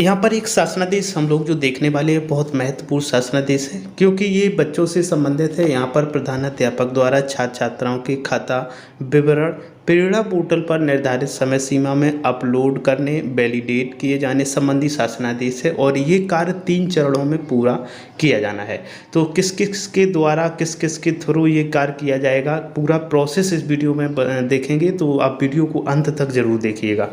यहाँ पर एक शासनादेश हम लोग जो देखने वाले हैं बहुत महत्वपूर्ण शासनादेश है, क्योंकि ये बच्चों से संबंधित है। यहाँ पर प्रधानाध्यापक द्वारा छात्र छात्राओं के खाता विवरण प्रेरणा पोर्टल पर निर्धारित समय सीमा में अपलोड करने वैलिडेट किए जाने संबंधी शासनादेश है और ये कार्य 3 चरणों में पूरा किया जाना है। तो किस किस के द्वारा किस किस के थ्रू ये कार्य किया जाएगा, पूरा प्रोसेस इस वीडियो में देखेंगे, तो आप वीडियो को अंत तक जरूर देखिएगा।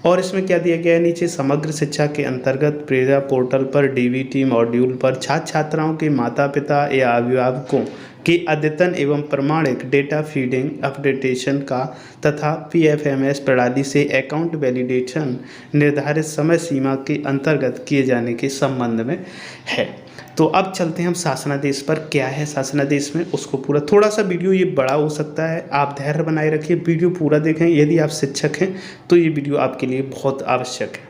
और इसमें क्या दिया गया है, नीचे समग्र शिक्षा के अंतर्गत प्रेरणा पोर्टल पर डीबीटी मॉड्यूल पर छात्र छात्राओं के माता पिता या अभिभावकों के अद्यतन एवं प्रमाणिक डेटा फीडिंग अपडेटेशन का तथा पीएफएमएस प्रणाली से अकाउंट वैलिडेशन निर्धारित समय सीमा के अंतर्गत किए जाने के संबंध में है। तो अब चलते हैं हम शासनादेश पर। क्या है शासनादेश में उसको पूरा, थोड़ा सा वीडियो ये बड़ा हो सकता है, आप धैर्य बनाए रखिए, वीडियो पूरा देखें। यदि आप शिक्षक हैं तो ये वीडियो आपके लिए बहुत आवश्यक है।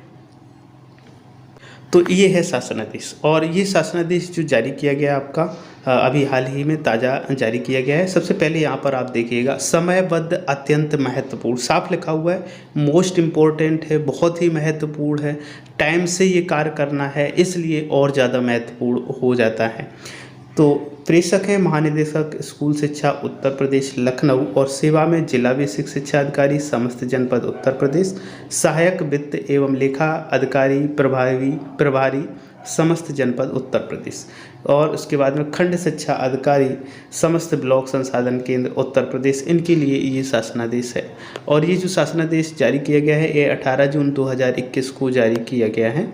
तो ये है शासनादेश, और ये शासनादेश जो जारी किया गया आपका अभी हाल ही में ताज़ा जारी किया गया है। सबसे पहले यहाँ पर आप देखिएगा समयबद्ध अत्यंत महत्वपूर्ण, साफ लिखा हुआ है, मोस्ट इम्पोर्टेंट है, बहुत ही महत्वपूर्ण है, टाइम से ये कार्य करना है, इसलिए और ज़्यादा महत्वपूर्ण हो जाता है। तो प्रेषक हैं महानिदेशक स्कूल शिक्षा उत्तर प्रदेश लखनऊ और सेवा में जिला बेसिक शिक्षा अधिकारी समस्त जनपद उत्तर प्रदेश, सहायक वित्त एवं लेखा अधिकारी प्रभारी समस्त जनपद उत्तर प्रदेश, और उसके बाद में खंड शिक्षा अधिकारी समस्त ब्लॉक संसाधन केंद्र उत्तर प्रदेश। इनके लिए ये शासनादेश है। और ये जो शासनादेश जारी किया गया है ये 18 जून 2021 को जारी किया गया है।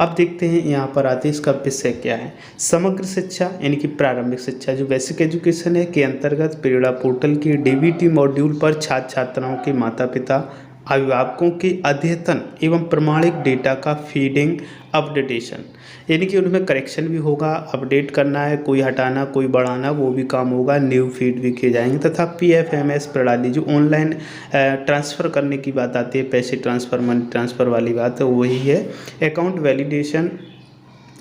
अब देखते हैं यहाँ पर आते इसका विषय क्या है। समग्र शिक्षा यानी कि प्रारंभिक शिक्षा जो बेसिक एजुकेशन है के अंतर्गत प्रेरणा पोर्टल के डीबीटी मॉड्यूल पर छात्र छात्राओं के माता पिता अभिभावकों के अद्यतन एवं प्रमाणिक डेटा का फीडिंग अपडेटेशन, यानी कि उनमें करेक्शन भी होगा, अपडेट करना है, कोई हटाना कोई बढ़ाना वो भी काम होगा, न्यू फीड भी किए जाएंगे, तथा पीएफएमएस प्रणाली जो ऑनलाइन ट्रांसफ़र करने की बात आती है, पैसे ट्रांसफ़र मनी ट्रांसफ़र वाली बात है, वही है अकाउंट वैलिडेशन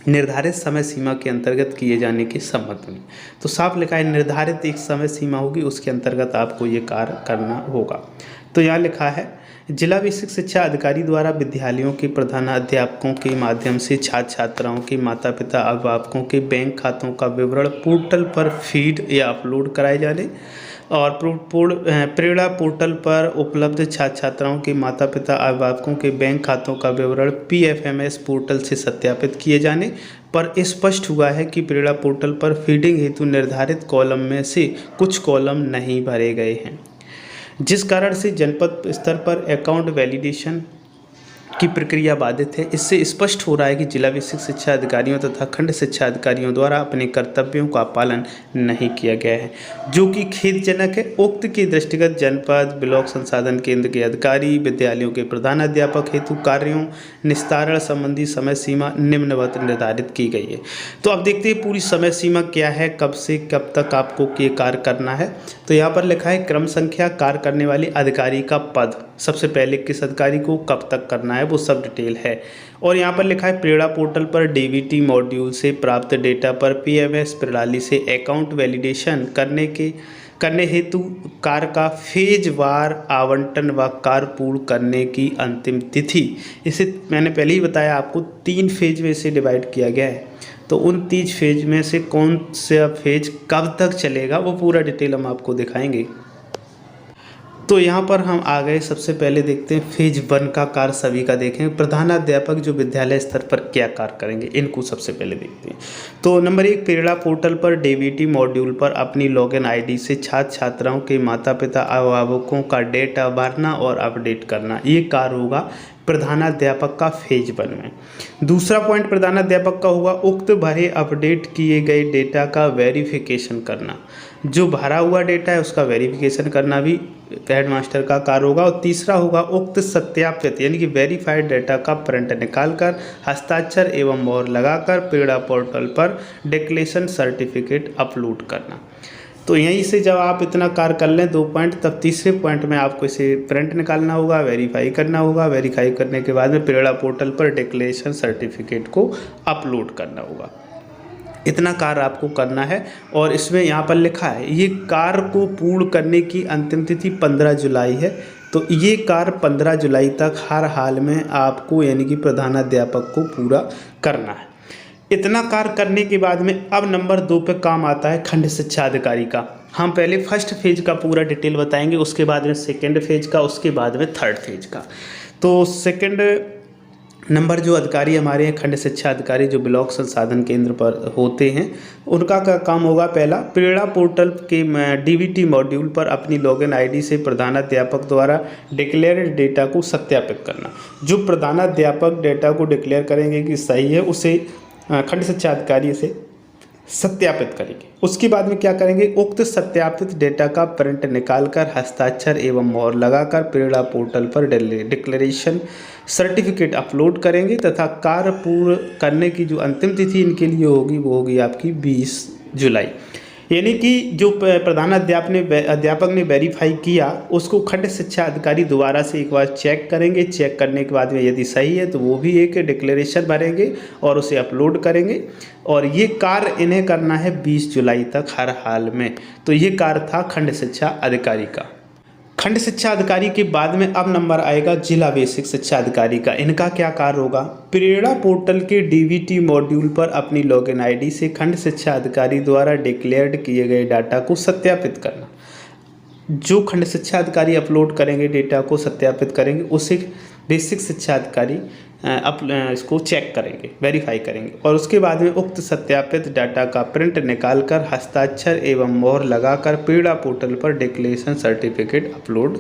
निर्धारित समय सीमा के अंतर्गत किए जाने के संबंध में। तो साफ लिखा है निर्धारित एक समय सीमा होगी, उसके अंतर्गत आपको ये कार्य करना होगा। तो यहाँ लिखा है जिला बेसिक शिक्षा अधिकारी द्वारा विद्यालयों के प्रधानाध्यापकों के माध्यम से छात्र छात्राओं के माता पिता अभिभावकों के बैंक खातों का विवरण पोर्टल पर फीड या अपलोड कराए जाने, और प्रेरणा पोर्टल पर उपलब्ध छात्र छात्राओं के माता पिता अभिभावकों के बैंक खातों का विवरण पीएफएमएस पोर्टल से सत्यापित किए जाने पर स्पष्ट हुआ है कि प्रेरणा पोर्टल पर फीडिंग हेतु निर्धारित कॉलम में से कुछ कॉलम नहीं भरे गए हैं, जिस कारण से जनपद स्तर पर अकाउंट वैलिडेशन की प्रक्रिया बाधित है। इससे स्पष्ट हो रहा है कि जिला बेसिक शिक्षा अधिकारियों तथा खंड शिक्षा अधिकारियों द्वारा अपने कर्तव्यों का पालन नहीं किया गया है, जो कि खेदजनक है। उक्त के दृष्टिगत जनपद ब्लॉक संसाधन केंद्र के अधिकारी विद्यालयों के प्रधानाध्यापक हेतु कार्यों निस्तारण संबंधी समय सीमा निम्नवत निर्धारित की गई है। तो अब देखते हैं पूरी समय सीमा क्या है, कब से कब तक आपको ये कार्य करना है। तो यहाँ पर लिखा है क्रम संख्या, कार्य करने वाले अधिकारी का पद, सबसे पहले किस अधिकारी को कब तक करना है वो सब डिटेल है। और यहाँ पर लिखा है प्रेरणा पोर्टल पर डीबीटी मॉड्यूल से प्राप्त डेटा पर पीएमएस प्रणाली से अकाउंट वैलिडेशन करने हेतु कार्य का फेजवार आवंटन व कार्य पूर्ण करने की अंतिम तिथि, इसे मैंने पहले ही बताया आपको 3 फेज में से डिवाइड किया गया है। तो उन 3 फेज में से कौन सा फेज कब तक चलेगा वो पूरा डिटेल हम आपको दिखाएंगे। तो यहाँ पर हम आ गए, सबसे पहले देखते हैं फेज 1 का कार्य सभी का देखें। प्रधानाध्यापक जो विद्यालय स्तर पर क्या कार्य करेंगे इनको सबसे पहले देखते हैं। तो नंबर 1, प्रेरणा पोर्टल पर डीबीटी मॉड्यूल पर अपनी लॉगिन आईडी से छात्र छात्राओं के माता पिता अभिभावकों का डेटा भरना और अपडेट करना, ये कार्य होगा प्रधानाध्यापक का फेज 1 में। दूसरा पॉइंट प्रधानाध्यापक का होगा उक्त भरे अपडेट किए गए डेटा का वेरिफिकेशन करना, जो भरा हुआ डेटा है उसका वेरिफिकेशन करना भी हेडमास्टर का कार्य होगा। और तीसरा होगा उक्त सत्यापित यानी कि वेरीफाइड डेटा का प्रिंट निकालकर हस्ताक्षर एवं मोहर लगाकर प्रेरणा पोर्टल पर डिक्लेरेशन सर्टिफिकेट अपलोड करना। तो यहीं से जब आप इतना कार्य कर लें 2 पॉइंट, तब तीसरे पॉइंट में आपको इसे प्रिंट निकालना होगा, वेरीफाई करना होगा, वेरीफाई करने के बाद में प्रेरणा पोर्टल पर डिक्लेरेशन सर्टिफिकेट को अपलोड करना होगा। इतना कार्य आपको करना है। और इसमें यहाँ पर लिखा है ये कार्य को पूर्ण करने की अंतिम तिथि 15 जुलाई है। तो ये कार्य 15 जुलाई तक हर हाल में आपको यानी कि प्रधानाध्यापक को पूरा करना है। इतना कार्य करने के बाद में अब नंबर 2 पे काम आता है खंड शिक्षा अधिकारी का। हम पहले फर्स्ट फेज का पूरा डिटेल बताएंगे, उसके बाद में सेकेंड फेज का, उसके बाद में थर्ड फेज का। तो सेकेंड नंबर जो अधिकारी हमारे हैं खंड शिक्षा अधिकारी जो ब्लॉक संसाधन केंद्र पर होते हैं, उनका का काम होगा पहला, प्रेरणा पोर्टल के डीबीटी मॉड्यूल पर अपनी लॉगिन आईडी से प्रधानाध्यापक द्वारा डिक्लेयर्ड डेटा को सत्यापित करना। जो प्रधानाध्यापक डेटा को डिक्लेयर करेंगे कि सही है, उसे खंड शिक्षा अधिकारी से सत्यापित करेंगे। उसके बाद में क्या करेंगे, उक्त सत्यापित डेटा का प्रिंट निकालकर हस्ताक्षर एवं मोहर लगाकर प्रेरणा पोर्टल पर डिक्लेरेशन सर्टिफिकेट अपलोड करेंगे तथा कार्य पूर्ण करने की जो अंतिम तिथि इनके लिए होगी वो होगी आपकी 20 जुलाई। यानी कि जो अध्यापक ने वेरीफाई किया उसको खंड शिक्षा अधिकारी दोबारा से एक बार चेक करेंगे। चेक करने के बाद में यदि सही है तो वो भी एक डिक्लेरेशन भरेंगे और उसे अपलोड करेंगे। और ये कार्य इन्हें करना है 20 जुलाई तक हर हाल में। तो ये कार्य था खंड शिक्षा अधिकारी का। खंड शिक्षा अधिकारी के बाद में अब नंबर आएगा जिला बेसिक शिक्षा अधिकारी का। इनका क्या कार्य होगा, प्रेरणा पोर्टल के डीबीटी मॉड्यूल पर अपनी लॉगिन आईडी से खंड शिक्षा अधिकारी द्वारा डिक्लेयर्ड किए गए डाटा को सत्यापित करना। जो खंड शिक्षा अधिकारी अपलोड करेंगे डेटा को सत्यापित करेंगे, उसे बेसिक शिक्षा अधिकारी इसको चेक करेंगे, वेरीफाई करेंगे और उसके बाद में उक्त सत्यापित डाटा का प्रिंट निकालकर हस्ताक्षर एवं मोहर लगाकर प्रेरणा पोर्टल पर डिक्लेरेशन सर्टिफिकेट अपलोड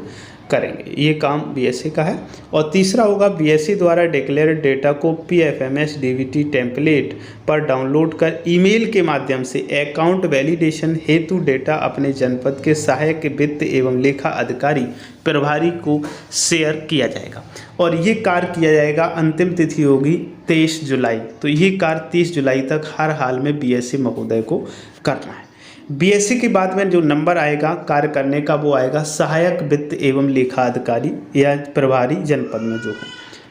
करेंगे। ये काम बीएससी का है। और तीसरा होगा, बीएससी द्वारा डिक्लेयर्ड डेटा को पीएफएमएस डीबीटी टेम्पलेट पर डाउनलोड कर ईमेल के माध्यम से अकाउंट वैलिडेशन हेतु डेटा अपने जनपद के सहायक वित्त एवं लेखा अधिकारी प्रभारी को शेयर किया जाएगा और ये कार्य किया जाएगा। अंतिम तिथि होगी 23 जुलाई। तो ये कार्य 30 जुलाई तक हर हाल में बीएससी महोदय को करना है। बीएससी के बाद में जो नंबर आएगा कार्य करने का वो आएगा सहायक वित्त एवं लेखा अधिकारी या प्रभारी जनपद में जो हो।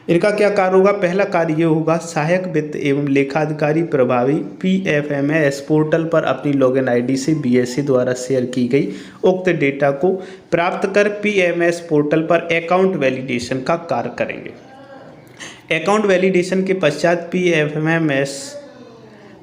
इनका क्या कार्य होगा, पहला कार्य ये होगा, सहायक वित्त एवं लेखा अधिकारी प्रभावी पीएफएमएस पोर्टल पर अपनी लॉगिन आईडी से बीएससी द्वारा शेयर की गई उक्त डेटा को प्राप्त कर पीएमएस पोर्टल पर अकाउंट वैलिडेशन का कार्य करेंगे। अकाउंट वैलिडेशन के पश्चात पीएफएमएस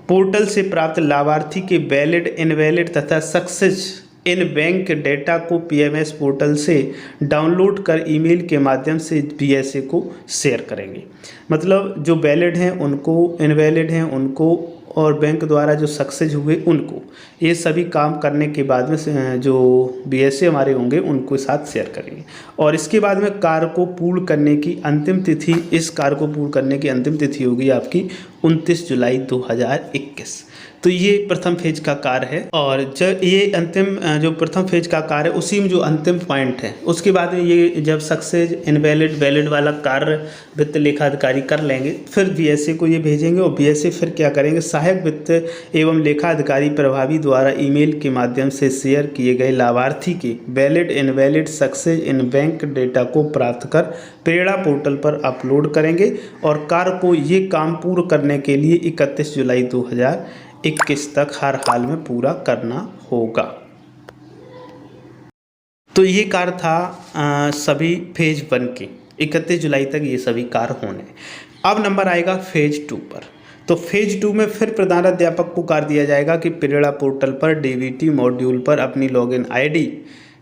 पोर्टल से प्राप्त लाभार्थी के वैलिड, इनवैलिड तथा सक्सेस इन बैंक डेटा को पीएमएस पोर्टल से डाउनलोड कर ईमेल के माध्यम से बीएससी को शेयर करेंगे। मतलब जो वैलिड हैं उनको, इनवैलिड हैं उनको और बैंक द्वारा जो सक्सेस हुए उनको, ये सभी काम करने के बाद में जो बीएससी हमारे होंगे उनको साथ शेयर करेंगे। और इसके बाद में कार्य को पूर्ण करने की अंतिम तिथि, इस कार्य को पूर्ण करने की अंतिम तिथि होगी आपकी 29 जुलाई 2021। तो ये प्रथम फेज का कार्य है। और जब ये अंतिम जो प्रथम फेज का कार्य है उसी में जो अंतिम पॉइंट है, उसके बाद में ये जब सक्सेस, इनवैलिड, वैलिड वाला कार्य वित्त लेखा अधिकारी कर लेंगे फिर बीएससी को ये भेजेंगे और बीएससी फिर क्या करेंगे, सहायक वित्त एवं लेखा अधिकारी प्रभावी द्वारा ईमेल के माध्यम से शेयर किए गए लाभार्थी के valid, invalid, success in bank data को प्राप्त कर प्रेरणा पोर्टल पर अपलोड करेंगे। और कार्य को ये काम पूर्ण करने के लिए 31 जुलाई 2021 तक हर हाल में पूरा करना होगा। तो ये कार्य था सभी फेज 1 के 31 जुलाई तक ये सभी कार्य होने। अब नंबर आएगा फेज 2 पर। तो फेज 2 में फिर प्रधानाध्यापक को कार्य दिया जाएगा कि प्रेरणा पोर्टल पर डीबीटी मॉड्यूल पर अपनी लॉगिन आईडी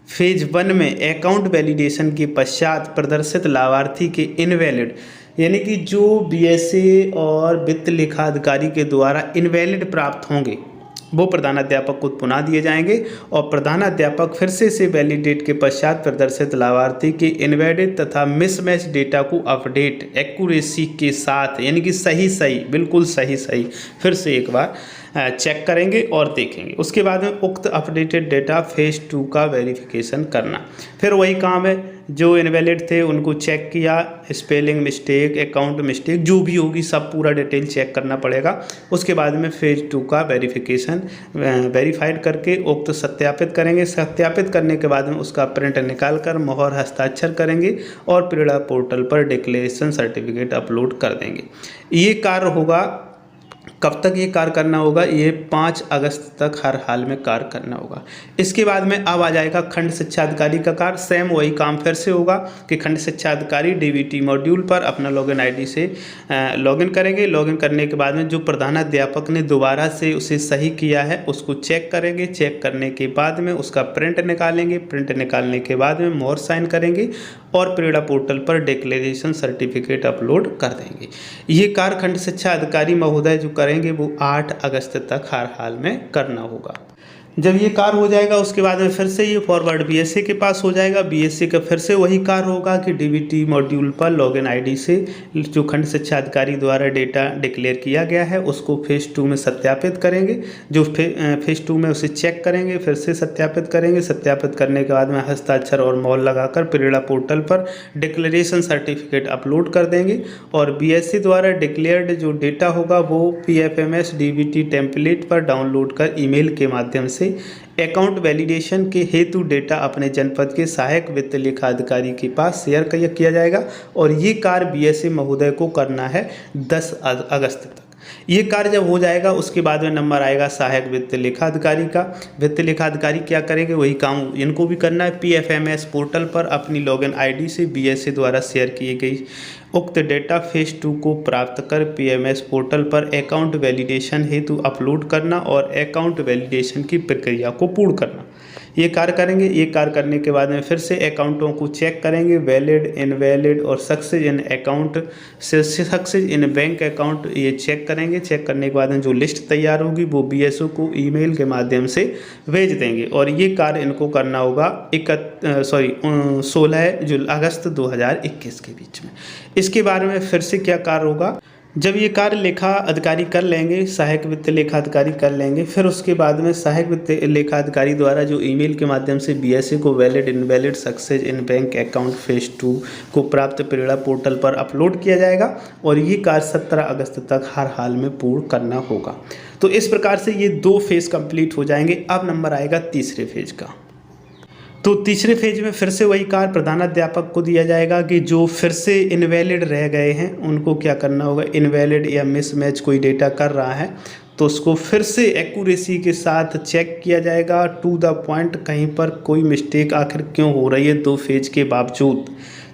फेज 1 में अकाउंट वैलिडेशन के पश्चात प्रदर्शित लाभार्थी के इनवैलिड, यानी कि जो बीएससी और वित्त लेखा अधिकारी के द्वारा इनवैलिड प्राप्त होंगे वो प्रधानाध्यापक को पुनः दिए जाएंगे और प्रधानाध्यापक फिर से वैलिडेट के पश्चात प्रदर्शित लाभार्थी के इनवैलिड तथा मिसमैच डेटा को अपडेट एक्यूरेसी के साथ, यानी कि सही बिल्कुल सही फिर से एक बार चेक करेंगे और देखेंगे। उसके बाद में उक्त अपडेटेड डेटा फेज 2 का वेरिफिकेशन करना। फिर वही काम है, जो इनवैलिड थे उनको चेक किया, स्पेलिंग मिस्टेक, अकाउंट मिस्टेक जो भी होगी सब पूरा डिटेल चेक करना पड़ेगा। उसके बाद में फेज 2 का वेरिफिकेशन वेरीफाइड करके उक्त सत्यापित करेंगे। सत्यापित करने के बाद में उसका प्रिंट निकाल कर मोहर हस्ताक्षर करेंगे और प्रेरणा पोर्टल पर डिक्लेरेशन सर्टिफिकेट अपलोड कर देंगे। ये कार्य होगा कब तक ये कार्य करना होगा? ये 5 अगस्त तक हर हाल में कार्य करना होगा। इसके बाद में अब आ जाएगा खंड शिक्षा अधिकारी का कार्य। सेम वही काम फिर से होगा कि खंड शिक्षा अधिकारी डीबीटी मॉड्यूल पर अपना लॉगिन आईडी से लॉगिन करेंगे। लॉगिन करने के बाद में जो प्रधानाध्यापक ने दोबारा से उसे सही किया है उसको चेक करेंगे। चेक करने के बाद में उसका प्रिंट निकालेंगे। प्रिंट निकालने के बाद में मोहर साइन करेंगे और प्रेरणा पोर्टल पर डिक्लेरेशन सर्टिफिकेट अपलोड कर देंगे। ये कार्य खंड शिक्षा अधिकारी महोदय जो करेंगे वो 8 अगस्त तक हर हाल में करना होगा। जब ये कार्य हो जाएगा उसके बाद में फिर से ये फॉरवर्ड बीएससी के पास हो जाएगा। बीएससी का फिर से वही कार्य होगा कि डीबीटी मॉड्यूल पर लॉगिन आईडी से जो खंड शिक्षा अधिकारी द्वारा डेटा डिक्लेयर किया गया है उसको फेज़ 2 में सत्यापित करेंगे। जो फेज़ 2 में उसे चेक करेंगे, फिर से सत्यापित करेंगे। सत्यापित करने के बाद में हस्ताक्षर और मोहर लगाकर प्रेरणा पोर्टल पर डिक्लेरेशन सर्टिफिकेट अपलोड कर देंगे और बीएससी द्वारा डिक्लेयर्ड जो डेटा होगा वो पीएफएमएस डीबीटी टेम्पलेट पर डाउनलोड कर ईमेल के माध्यम से अकाउंट वैलिडेशन के हेतु डेटा अपने जनपद के सहायक वित्त लेखा अधिकारी के पास शेयर किया जाएगा और ये कार्य बीएससी महोदय को करना है 10 अगस्त तक। ये कार्य जब हो जाएगा उसके बाद में नंबर आएगा सहायक वित्त लेखा अधिकारी का। वित्त लेखा अधिकारी क्या करेंगे? वही काम इनको भी करना है। पीएफएमएस पोर्टल पर अपनी लॉगिन आईडी से बीएससी द्वारा शेयर की गई उक्त डेटा फेज़ 2 को प्राप्त कर पीएमएस पोर्टल पर अकाउंट वैलिडेशन हेतु अपलोड करना और अकाउंट वैलिडेशन की प्रक्रिया को पूर्ण करना। ये कार्य करेंगे। ये कार्य करने के बाद में फिर से अकाउंटों को चेक करेंगे। वैलिड, इनवैलिड और सक्सेस इन अकाउंट से सक्सेस इन बैंक अकाउंट ये चेक करेंगे। चेक करने के बाद में जो लिस्ट तैयार होगी वो बीएसओ को ईमेल के माध्यम से भेज देंगे और ये कार्य इनको करना होगा 16 अगस्त 2021 के बीच में। इसके बारे में फिर से क्या कार्य होगा? जब ये कार्य लेखा अधिकारी कर लेंगे, सहायक वित्त लेखा अधिकारी कर लेंगे, फिर उसके बाद में सहायक वित्त लेखा अधिकारी द्वारा जो ईमेल के माध्यम से बीएससी को valid, invalid, success in bank account phase 2 को प्राप्त प्रेरणा पोर्टल पर अपलोड किया जाएगा और ये कार्य 17 अगस्त तक हर हाल में पूर्ण करना होगा। तो इस प्रकार से ये 2 फेज़ कंप्लीट हो जाएंगे। अब नंबर आएगा तीसरे फेज़ का। तो तीसरे फेज में फिर से वही कार्य प्रधानाध्यापक को दिया जाएगा कि जो फिर से इनवैलिड रह गए हैं उनको क्या करना होगा। इनवैलिड या मिसमैच कोई डेटा कर रहा है तो उसको फिर से एक्यूरेसी के साथ चेक किया जाएगा टू द पॉइंट, कहीं पर कोई मिस्टेक आखिर क्यों हो रही है 2 फेज के बावजूद।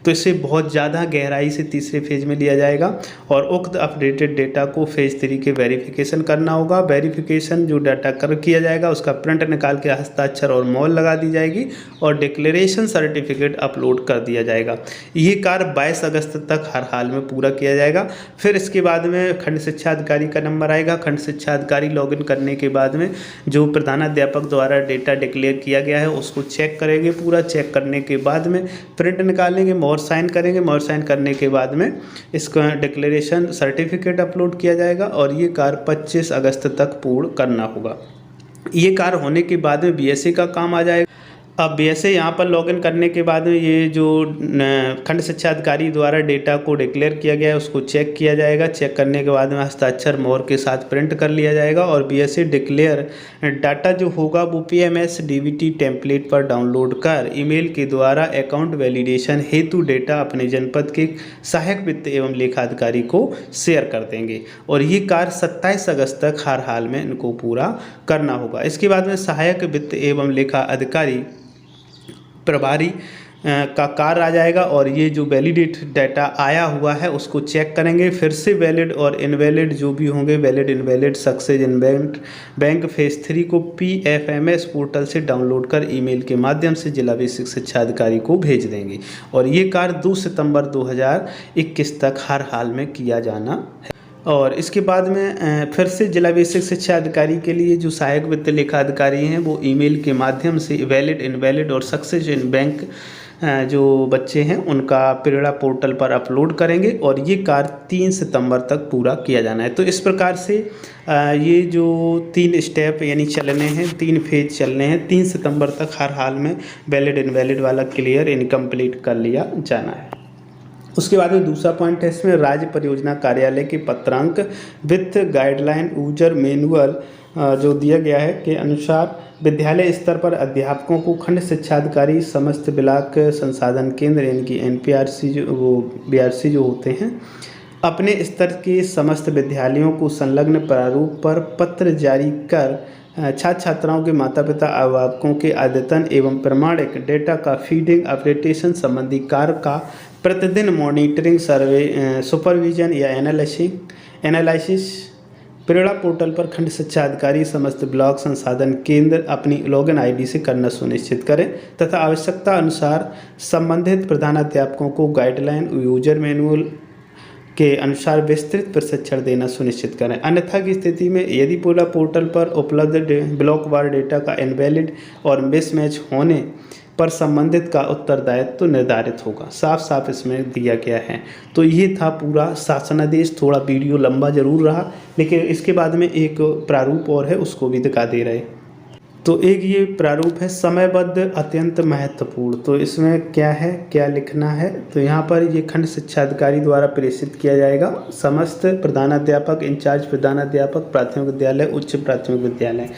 तो इसे बहुत ज़्यादा गहराई से तीसरे फेज में लिया जाएगा और उक्त अपडेटेड डेटा को फेज 3 के वेरिफिकेशन करना होगा। वेरिफिकेशन जो डाटा किया जाएगा उसका प्रिंट निकाल के हस्ताक्षर और मोहर लगा दी जाएगी और डिक्लेरेशन सर्टिफिकेट अपलोड कर दिया जाएगा। ये कार्य 22 अगस्त तक हर हाल में पूरा किया जाएगा। फिर इसके बाद में खंड शिक्षा अधिकारी का नंबर आएगा। खंड शिक्षा अधिकारी लॉगिन करने के बाद में जो प्रधानाध्यापक द्वारा डेटा डिक्लेयर किया गया है उसको चेक करेंगे। पूरा चेक करने के बाद में प्रिंट निकालेंगे, मोहर साइन करेंगे। मोहर साइन करने के बाद में इसका डिक्लेरेशन सर्टिफिकेट अपलोड किया जाएगा और ये कार्य 25 अगस्त तक पूर्ण करना होगा। ये कार्य होने के बाद में बीएससी का काम आ जाएगा। अब बीएससी यहाँ पर लॉगिन करने के बाद में ये जो खंड शिक्षा अधिकारी द्वारा डेटा को डिक्लेयर किया गया है उसको चेक किया जाएगा। चेक करने के बाद में हस्ताक्षर मोहर के साथ प्रिंट कर लिया जाएगा और बीएससी डिक्लेयर डाटा जो होगा वो पीएमएस डीबीटी टेम्पलेट पर डाउनलोड कर ईमेल के द्वारा अकाउंट वैलिडेशन हेतु डेटा अपने जनपद के सहायक वित्त एवं लेखा अधिकारी को शेयर कर देंगे और ये कार्य 27 अगस्त तक हर हाल में इनको पूरा करना होगा। इसके बाद में सहायक वित्त एवं लेखा अधिकारी प्रभारी का कार्य आ जाएगा और ये जो वैलिडेट डाटा आया हुआ है उसको चेक करेंगे। फिर से वैलिड और इनवैलिड जो भी होंगे, valid, invalid, success in bank phase 3 को पीएफएमएस पोर्टल से डाउनलोड कर ईमेल के माध्यम से जिला बेसिक शिक्षा अधिकारी को भेज देंगे और ये कार्य 2 सितंबर 2021 तक हर हाल में किया जाना है। और इसके बाद में फिर से जिला बेसिक शिक्षा अधिकारी के लिए जो सहायक वित्त लेखा अधिकारी हैं वो ईमेल के माध्यम से वैलिड, इनवैलिड और सक्सेस इन बैंक जो बच्चे हैं उनका प्रेरणा पोर्टल पर अपलोड करेंगे और ये कार्य 3 सितंबर तक पूरा किया जाना है। तो इस प्रकार से ये जो 3 स्टेप यानी चलने हैं, 3 फेज चलने हैं, 3 सितंबर तक हर हाल में वैलिड, इनवैलिड वाला क्लियर इनकम्प्लीट कर लिया जाना है। उसके बाद में दूसरा पॉइंट है इसमें राज्य परियोजना कार्यालय के पत्रांक वित्त गाइडलाइन यूजर मैनुअल जो दिया गया है के अनुसार विद्यालय स्तर पर अध्यापकों को खंड शिक्षा अधिकारी समस्त ब्लॉक संसाधन केंद्र यानी कि एनपीआरसी जो वो बीआरसी जो होते हैं अपने स्तर के समस्त विद्यालयों को संलग्न प्रारूप पर पत्र जारी कर छात्र छात्राओं के माता पिता अभिभावकों के अद्यतन एवं प्रमाणिक डेटा का फीडिंग अपडेटेशन संबंधी कार्य का प्रतिदिन मॉनिटरिंग सर्वे सुपरविजन या एनालिसिस प्रेरणा पोर्टल पर खंड शिक्षा अधिकारी समस्त ब्लॉक संसाधन केंद्र अपनी लॉगिन आईडी से करना सुनिश्चित करें तथा आवश्यकता अनुसार संबंधित प्रधानाध्यापकों को गाइडलाइन यूजर मैनुअल के अनुसार विस्तृत प्रशिक्षण देना सुनिश्चित करें। अन्यथा की स्थिति में यदि पूरा पोर्टल पर उपलब्ध ब्लॉकवार डेटा का इनवैलिड और मिसमैच होने पर संबंधित का उत्तरदायित्व तो निर्धारित होगा। साफ साफ इसमें दिया गया है। तो ये था पूरा शासनादेश। थोड़ा वीडियो लंबा जरूर रहा, लेकिन इसके बाद में एक प्रारूप और है, उसको भी दिखा दे रहे। तो एक ये प्रारूप है समयबद्ध अत्यंत महत्वपूर्ण। तो इसमें क्या है, क्या लिखना है, तो यहाँ पर ये खंड शिक्षा अधिकारी द्वारा प्रेषित किया जाएगा समस्त प्रधानाध्यापक, इंचार्ज प्रधानाध्यापक, प्राथमिक विद्यालय, उच्च प्राथमिक विद्यालय,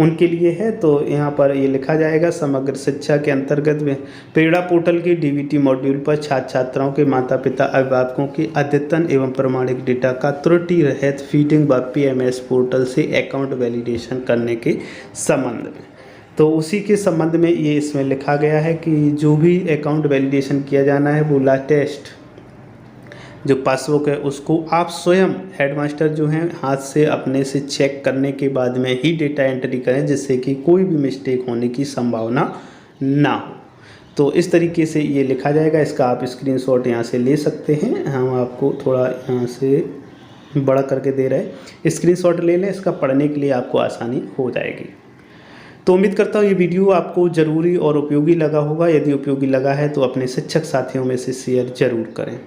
उनके लिए है। तो यहाँ पर ये लिखा जाएगा समग्र शिक्षा के अंतर्गत में प्रेरणा पोर्टल के डीबीटी मॉड्यूल पर छात्र छात्राओं के माता पिता अभिभावकों के अद्यतन एवं प्रमाणिक डेटा का त्रुटि रहित फीडिंग व पीएमएस पोर्टल से अकाउंट वैलिडेशन करने के संबंध में। तो उसी के संबंध में ये इसमें लिखा गया है कि जो भी अकाउंट वैलिडेशन किया जाना है वो लेटेस्ट जो पासबुक है उसको आप स्वयं हेडमास्टर जो हैं हाथ से अपने से चेक करने के बाद में ही डेटा एंट्री करें, जिससे कि कोई भी मिस्टेक होने की संभावना ना हो। तो इस तरीके से ये लिखा जाएगा। इसका आप स्क्रीनशॉट यहाँ से ले सकते हैं। हम आपको थोड़ा यहाँ से बड़ा करके दे रहे हैं, स्क्रीनशॉट ले लें, इसका पढ़ने के लिए आपको आसानी हो जाएगी। तो उम्मीद करता हूँ ये वीडियो आपको ज़रूरी और उपयोगी लगा होगा। यदि उपयोगी लगा है तो अपने शिक्षक साथियों में से शेयर ज़रूर करें।